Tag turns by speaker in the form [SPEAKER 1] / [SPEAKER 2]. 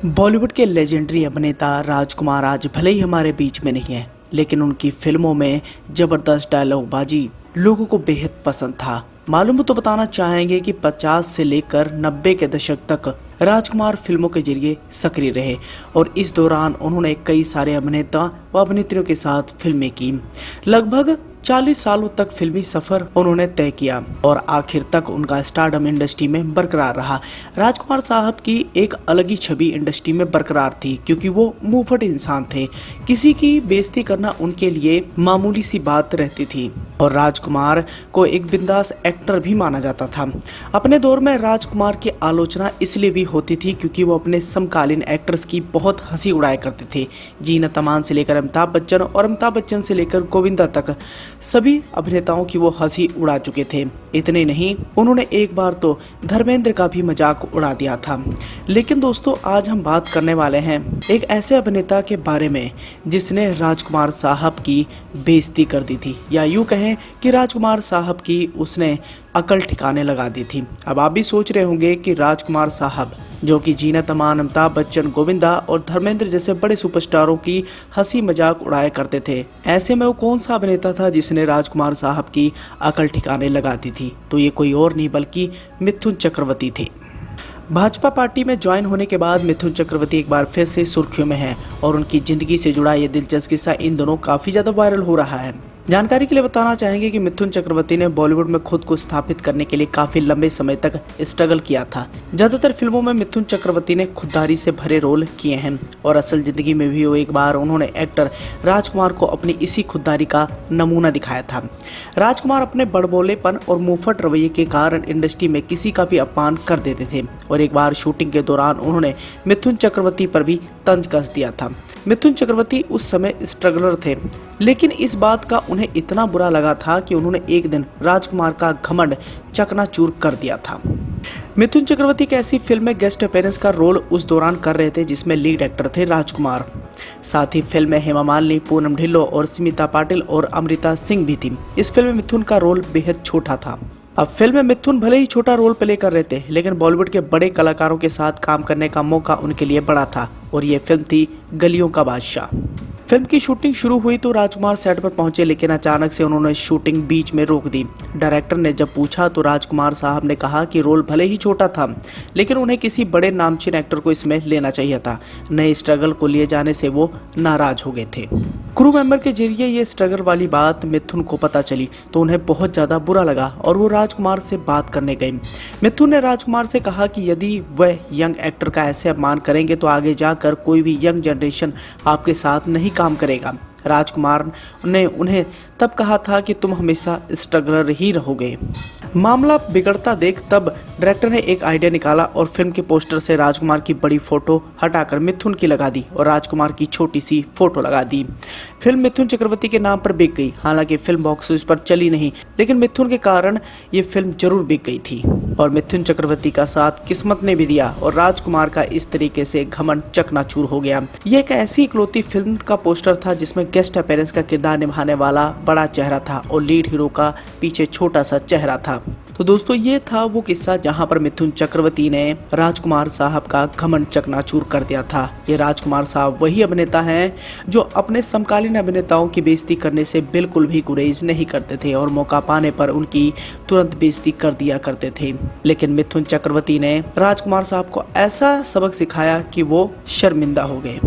[SPEAKER 1] बॉलीवुड के लेजेंडरी अभिनेता राजकुमार आज भले ही हमारे बीच में नहीं है, लेकिन उनकी फिल्मों में जबरदस्त डायलॉगबाजी लोगों को बेहद पसंद था। मालूम हो तो बताना चाहेंगे कि 50 से लेकर 90 के दशक तक राजकुमार फिल्मों के जरिए सक्रिय रहे और इस दौरान उन्होंने कई सारे अभिनेता व अभिनेत्रियों के साथ फिल्में की। लगभग 40 सालों तक फिल्मी सफर उन्होंने तय किया और आखिर तक उनका स्टारडम इंडस्ट्री में बरकरार रहा। राजकुमार साहब की एक अलग ही छवि इंडस्ट्री में बरकरार थी, क्योंकि वो मुंहफट इंसान थे। किसी की बेइज्जती करना उनके लिए मामूली सी बात रहती थी और राजकुमार को एक बिंदास एक्टर भी माना जाता था। अपने दौर में राजकुमार की आलोचना इसलिए भी होती थी क्योंकि वो अपने समकालीन एक्टर्स की बहुत हंसी उड़ाया करते थे। जीनत अमान से लेकर अमिताभ बच्चन और अमिताभ बच्चन से लेकर गोविंदा तक सभी अभिनेताओं की वो हंसी उड़ा चुके थे। इतने नहीं, उन्होंने एक बार तो धर्मेंद्र का भी मजाक उड़ा दिया था। लेकिन दोस्तों, आज हम बात करने वाले हैं एक ऐसे अभिनेता के बारे में जिसने राजकुमार साहब की बेइज्जती कर दी थी, या यूँ कहें कि राजकुमार साहब की उसने अकल ठिकाने लगा दी थी। अब आप भी सोच रहे होंगे कि राजकुमार साहब, जो कि जीनत अमान, अमिताभ बच्चन, गोविंदा और धर्मेंद्र जैसे बड़े सुपरस्टारों की हंसी मजाक उड़ाया करते थे, ऐसे में वो कौन सा अभिनेता था जिसने राजकुमार साहब की अकल ठिकाने लगा दी थी? तो ये कोई और नहीं बल्कि मिथुन चक्रवर्ती थे। भाजपा पार्टी में ज्वाइन होने के बाद मिथुन चक्रवर्ती एक बार फिर से सुर्खियों में हैं और उनकी जिंदगी से जुड़ा ये दिलचस्प किस्सा इन दोनों काफी ज्यादा वायरल हो रहा है। जानकारी के लिए बताना चाहेंगे कि मिथुन चक्रवर्ती ने बॉलीवुड में खुद को स्थापित करने के लिए काफी लंबे समय तक स्ट्रगल किया था। ज्यादातर फिल्मों में मिथुन चक्रवर्ती ने खुददारी से भरे रोल किए हैं और असल जिंदगी में भी वो एक बार उन्होंने एक्टर राजकुमार को अपनी इसी खुददारी का नमूना दिखाया था। राजकुमार अपने बड़बोलेपन और मुंहफट रवैये के कारण इंडस्ट्री में किसी का भी अपमान कर देते थे और एक बार शूटिंग के दौरान उन्होंने मिथुन चक्रवर्ती पर भी तंज कस दिया था। मिथुन चक्रवर्ती उस समय स्ट्रगलर थे, लेकिन इस बात का उन्हें इतना बुरा लगा था कि उन्होंने एक दिन राजकुमार का घमंड चकनाचूर कर दिया था। मिथुन चक्रवर्ती की ऐसी फिल्म में गेस्ट अपीयरेंस का रोल उस दौरान कर रहे थे जिसमें लीड एक्टर थे राजकुमार। साथ ही फिल्म में हेमा मालिनी, पूनम ढिल्लों और स्मिता पाटिल और अमृता सिंह भी थी। इस फिल्म में मिथुन का रोल बेहद छोटा था। अब फिल्म में मिथुन भले ही छोटा रोल प्ले कर रहे थे, लेकिन बॉलीवुड के बड़े कलाकारों के साथ काम करने का मौका उनके लिए बड़ा था और ये फिल्म थी गलियों का बादशाह। फिल्म की शूटिंग शुरू हुई तो राजकुमार सेट पर पहुंचे, लेकिन अचानक से उन्होंने शूटिंग बीच में रोक दी। डायरेक्टर ने जब पूछा तो राजकुमार साहब ने कहा कि रोल भले ही छोटा था, लेकिन उन्हें किसी बड़े नामचीन एक्टर को इसमें लेना चाहिए था। नए स्ट्रगल को लिए जाने से वो नाराज हो गए थे। क्रू मेंबर के जरिए ये स्ट्रगल वाली बात मिथुन को पता चली तो उन्हें बहुत ज़्यादा बुरा लगा और वो राजकुमार से बात करने गए। मिथुन ने राजकुमार से कहा कि यदि वह यंग एक्टर का ऐसे अपमान करेंगे तो आगे जाकर कोई भी यंग जनरेशन आपके साथ नहीं काम करेगा। राजकुमार ने उन्हें तब कहा था कि तुम हमेशा स्ट्रगलर ही रहोगे। मामला बिगड़ता देख तब डायरेक्टर ने एक आइडिया निकाला और फिल्म के पोस्टर से राजकुमार की बड़ी फोटो हटाकर मिथुन की लगा दी और राजकुमार की छोटी सी फोटो लगा दी। फिल्म मिथुन चक्रवर्ती के नाम पर बिक गई। हालांकि फिल्म बॉक्स ऑफिस पर चली नहीं, लेकिन मिथुन के कारण ये फिल्म जरूर बिक गई थी और मिथुन चक्रवर्ती का साथ किस्मत ने भी दिया और राजकुमार का इस तरीके से घमंड चकनाचूर हो गया। ये एक ऐसी इकलौती फिल्म का पोस्टर था जिसमें गेस्ट अपीयरेंस का किरदार निभाने वाला बड़ा चेहरा था और लीड हीरो का पीछे छोटा सा चेहरा था। तो दोस्तों, ये था वो किस्सा जहां पर मिथुन चक्रवर्ती ने राजकुमार साहब का घमंड चकनाचूर कर दिया था। ये राजकुमार साहब वही अभिनेता हैं जो अपने समकालीन अभिनेताओं की बेइज्जती करने से बिल्कुल भी गुरेज नहीं करते थे और मौका पाने पर उनकी तुरंत बेइज्जती कर दिया करते थे। लेकिन मिथुन चक्रवर्ती ने राजकुमार साहब को ऐसा सबक सिखाया कि वो शर्मिंदा हो गए।